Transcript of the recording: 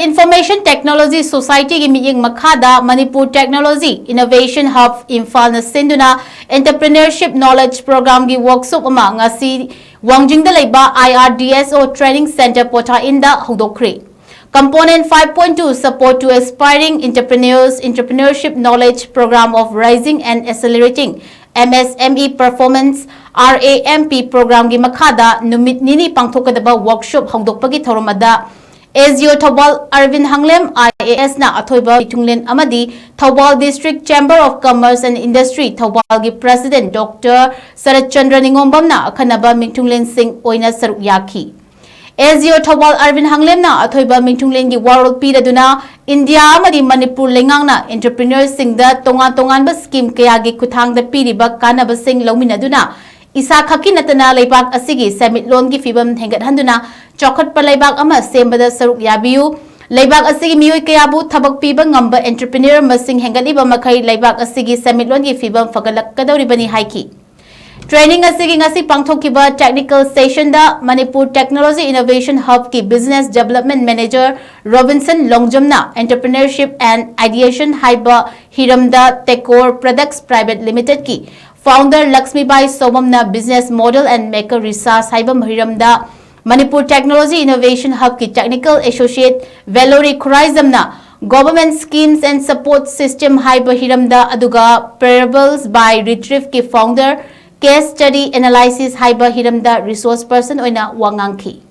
Information Technology Society ki Mityeng Makha Da Manipur Technology Innovation Hub IMPHAL na SINDUNA Entrepreneurship Knowledge Program ki workshop ama ngasi WANGJING da LEIBA IRDSO Training Center POTHA in da HOUDOKKHRE. Component 5.2 Support to Aspiring Entrepreneurs Entrepreneurship Knowledge Program of Rising and Accelerating MSME Performance RAMP Program ki Makha numit nini pangthokadaba workshop HOUDOKPA ki thoramada SGO Thobal Arvin Hanglem IAS na athoiba Tunglen Amadi Thobal District Chamber of Commerce and Industry Thobal gi President Dr. Sarat Chandra Ningombam na akhanaba Mingtunglen Singh oina saruk yaki. SGO Thobal Arvin Hanglem na athoiba Mingtunglen gi World Pidaduna India amadi Manipur lengang na entrepreneurs sing da tongan ba scheme kaya gi kuthang da piriba kanaba sing lawminaduna Isa khaki natana leibak asigi summit loan ki fibam hengat handuna chokhat pa leibak ama sembada saruk yabiu leibak asigi mioi kayabu thabak piba ngamba entrepreneur masing hengaliba makai leibak asigi summit loan ki fibam fagalak kadori bani haiki training asigi ngasi pangthokiba technical session da Manipur Technology Innovation Hub ki business development manager Robinson Longjamna entrepreneurship and ideation haiba hiramda Tekor Products Private Limited ki Founder Lakshmibai Somamna Business Model and Maker Research Haibam Hiramda Manipur Technology Innovation Hub ki Technical Associate Valerie Khuraizamna Government Schemes and Support System Haiba Hiramda Aduga Parables by Retrieve ki Founder Case Study Analysis Haiba Hiramda Resource Person oina wangangki